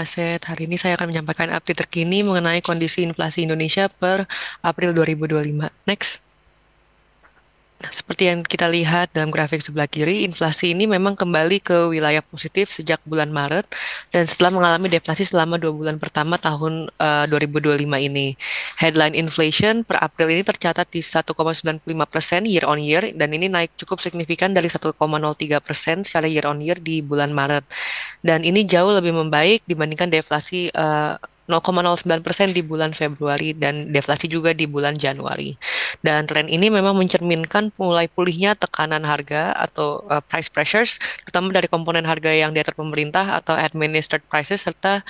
Aset. Hari ini saya akan menyampaikan update terkini mengenai kondisi inflasi Indonesia per April 2025. Next. Nah, seperti yang kita lihat dalam grafik sebelah kiri, inflasi ini memang kembali ke wilayah positif sejak bulan Maret dan setelah mengalami deflasi selama 2 bulan pertama tahun 2025 ini. Headline inflation per April ini tercatat di 1,95% year on year dan ini naik cukup signifikan dari 1,03% secara year on year di bulan Maret. Dan ini jauh lebih membaik dibandingkan deflasi 0,09% di bulan Februari dan deflasi juga di bulan Januari. Dan tren ini memang mencerminkan mulai pulihnya tekanan harga atau price pressures, terutama dari komponen harga yang diatur pemerintah atau administered prices serta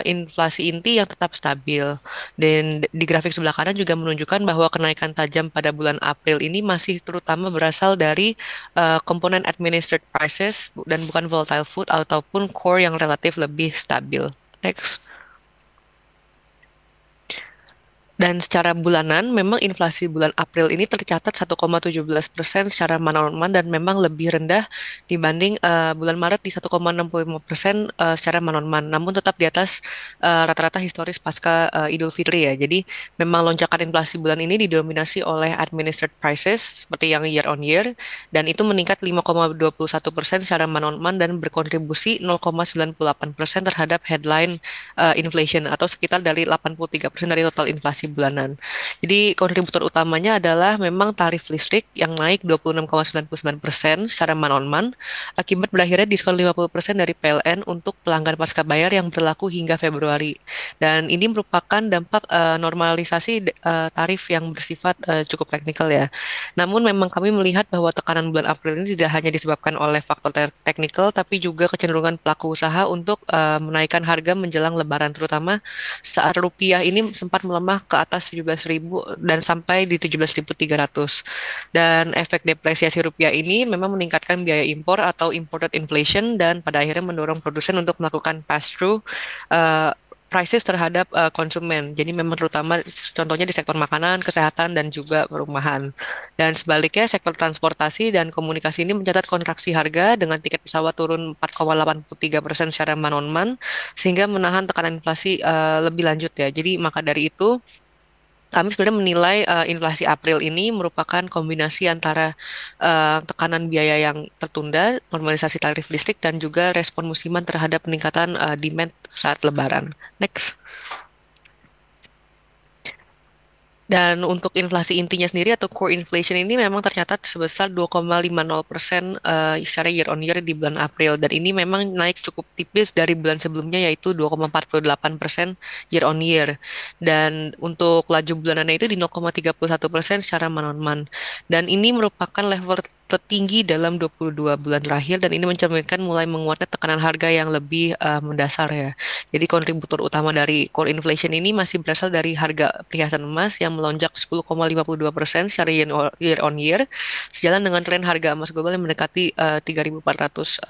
inflasi inti yang tetap stabil. Dan di grafik sebelah kanan juga menunjukkan bahwa kenaikan tajam pada bulan April ini masih terutama berasal dari komponen administered prices dan bukan volatile food ataupun core yang relatif lebih stabil. Next. Dan secara bulanan, memang inflasi bulan April ini tercatat 1,17% secara month-on-month dan memang lebih rendah dibanding bulan Maret di 1,65% secara month-on-month. Namun tetap di atas rata-rata historis pasca Idul Fitri ya. Jadi memang lonjakan inflasi bulan ini didominasi oleh administered prices seperti yang year on year dan itu meningkat 5,21% secara month-on-month dan berkontribusi 0,98% terhadap headline inflation atau sekitar dari 83% dari total inflasi bulanan. Jadi kontributor utamanya adalah memang tarif listrik yang naik 26,99% secara month on month akibat berakhirnya diskon 50% dari PLN untuk pelanggan pasca bayar yang berlaku hingga Februari. Dan ini merupakan dampak normalisasi tarif yang bersifat cukup teknikal ya. Namun memang kami melihat bahwa tekanan bulan April ini tidak hanya disebabkan oleh faktor teknikal tapi juga kecenderungan pelaku usaha untuk menaikkan harga menjelang Lebaran terutama saat rupiah ini sempat melemah ke atas 17.000 dan sampai di 17.300. Dan efek depresiasi rupiah ini memang meningkatkan biaya impor atau imported inflation dan pada akhirnya mendorong produsen untuk melakukan pass-through prices terhadap konsumen. Jadi memang terutama contohnya di sektor makanan, kesehatan, dan juga perumahan. Dan sebaliknya sektor transportasi dan komunikasi ini mencatat kontraksi harga dengan tiket pesawat turun 4,83% secara month-on-month sehingga menahan tekanan inflasi lebih lanjut ya. Jadi maka dari itu kami sebenarnya menilai inflasi April ini merupakan kombinasi antara tekanan biaya yang tertunda, normalisasi tarif listrik, dan juga respon musiman terhadap peningkatan demand saat Lebaran. Next. Dan untuk inflasi intinya sendiri atau core inflation ini memang tercatat sebesar 2,50% secara year on year di bulan April. Dan ini memang naik cukup tipis dari bulan sebelumnya yaitu 2,48% year on year. Dan untuk laju bulanannya itu di 0,31% secara month on month. Dan ini merupakan level tertinggi dalam 22 bulan terakhir dan ini mencerminkan mulai menguatnya tekanan harga yang lebih mendasar ya. Jadi kontributor utama dari core inflation ini masih berasal dari harga perhiasan emas yang melonjak 10,52% secara year on year, sejalan dengan tren harga emas global yang mendekati 3.400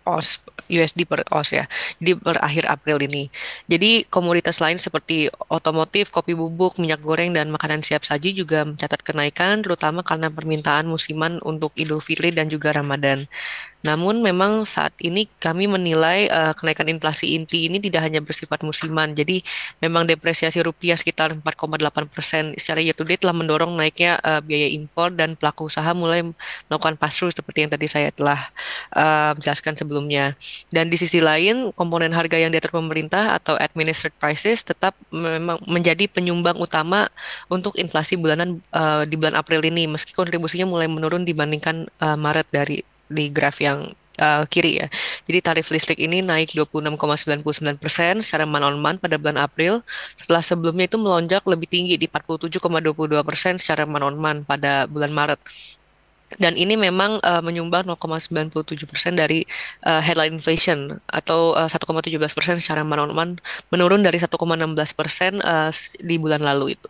OS USD per OS ya. Jadi per akhir April ini. Jadi komoditas lain seperti otomotif, kopi bubuk, minyak goreng dan makanan siap saji juga mencatat kenaikan terutama karena permintaan musiman untuk Idul Fitri dan juga Ramadan. Namun memang saat ini kami menilai kenaikan inflasi inti ini tidak hanya bersifat musiman. Jadi memang depresiasi rupiah sekitar 4,8% secara year to date telah mendorong naiknya biaya impor dan pelaku usaha mulai melakukan pass-through seperti yang tadi saya telah jelaskan sebelumnya. Dan di sisi lain, komponen harga yang diatur pemerintah atau administered prices tetap memang menjadi penyumbang utama untuk inflasi bulanan di bulan April ini, meski kontribusinya mulai menurun dibandingkan Maret di graf yang kiri ya. Jadi tarif listrik ini naik 26,99% secara month on month pada bulan April, setelah sebelumnya itu melonjak lebih tinggi di 47,22% secara month on month pada bulan Maret. Dan ini memang menyumbang 0,97% dari headline inflation atau 1,17% secara month-on-month menurun dari 1,16% di bulan lalu itu.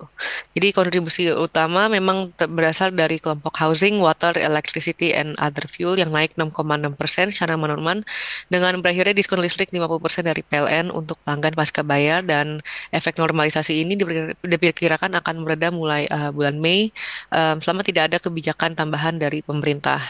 Jadi kontribusi utama memang berasal dari kelompok housing, water, electricity, and other fuel yang naik 6,6% secara month-on-month dengan berakhirnya diskon listrik 50% dari PLN untuk pelanggan pasca bayar dan efek normalisasi ini diperkirakan akan mereda mulai bulan Mei selama tidak ada kebijakan tambahan dari dari pemerintah.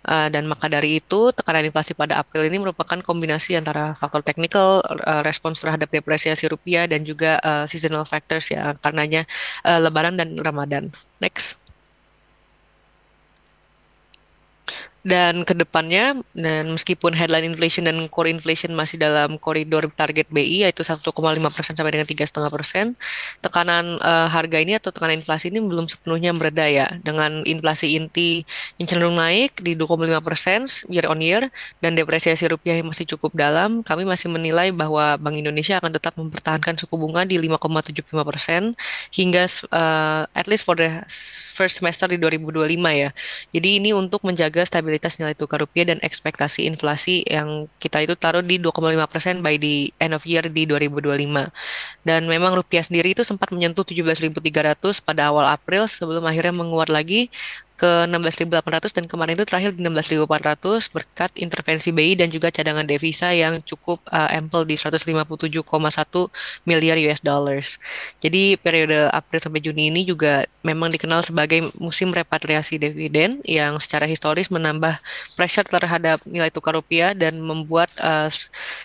Dan maka dari itu, tekanan inflasi pada April ini merupakan kombinasi antara faktor teknikal, respons terhadap depresiasi rupiah, dan juga seasonal factors ya, karenanya Lebaran dan Ramadan. Next. Dan ke depannya, dan meskipun headline inflation dan core inflation masih dalam koridor target BI yaitu 1,5% sampai dengan 3,5%, tekanan harga ini atau tekanan inflasi ini belum sepenuhnya mereda ya. Dengan inflasi inti yang cenderung naik di 2,5% year on year dan depresiasi rupiah yang masih cukup dalam, kami masih menilai bahwa Bank Indonesia akan tetap mempertahankan suku bunga di 5,75% hingga at least for the first semester di 2025 ya. Jadi ini untuk menjaga stabilitas nilai tukar rupiah dan ekspektasi inflasi yang kita itu taruh di 2,5% by the end of year di 2025. Dan memang rupiah sendiri itu sempat menyentuh 17.300 pada awal April sebelum akhirnya menguat lagi ke 16.800 dan kemarin itu terakhir di 16.400 berkat intervensi BI dan juga cadangan devisa yang cukup ample di 157,1 miliar US dollars. Jadi periode April sampai Juni ini juga memang dikenal sebagai musim repatriasi dividen yang secara historis menambah pressure terhadap nilai tukar rupiah dan membuat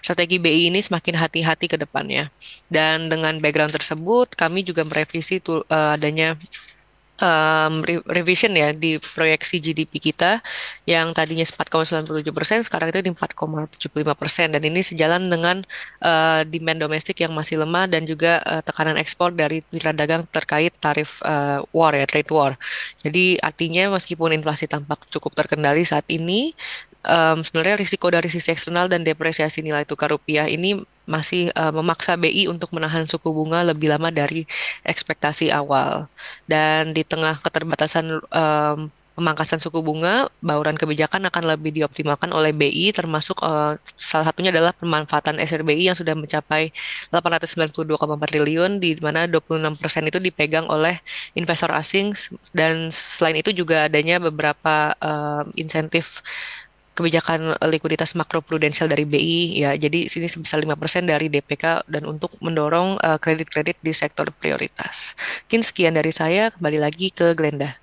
strategi BI ini semakin hati-hati ke depannya. Dan dengan background tersebut, kami juga merevisi adanya revision ya di proyeksi GDP kita yang tadinya 4,97%, sekarang itu di 4,75%. Dan ini sejalan dengan demand domestik yang masih lemah dan juga tekanan ekspor dari mitra dagang terkait tarif war ya, trade war. Jadi artinya meskipun inflasi tampak cukup terkendali saat ini, sebenarnya risiko dari sisi eksternal dan depresiasi nilai tukar rupiah ini masih memaksa BI untuk menahan suku bunga lebih lama dari ekspektasi awal. Dan di tengah keterbatasan pemangkasan suku bunga, bauran kebijakan akan lebih dioptimalkan oleh BI, termasuk salah satunya adalah pemanfaatan SRBI yang sudah mencapai 892,4 triliun, di mana 26% itu dipegang oleh investor asing, dan selain itu juga adanya beberapa insentif kebijakan likuiditas makroprudensial dari BI ya. Jadi sini sebesar 5% dari DPK dan untuk mendorong kredit-kredit di sektor prioritas. Mungkin sekian dari saya, kembali lagi ke Glenda.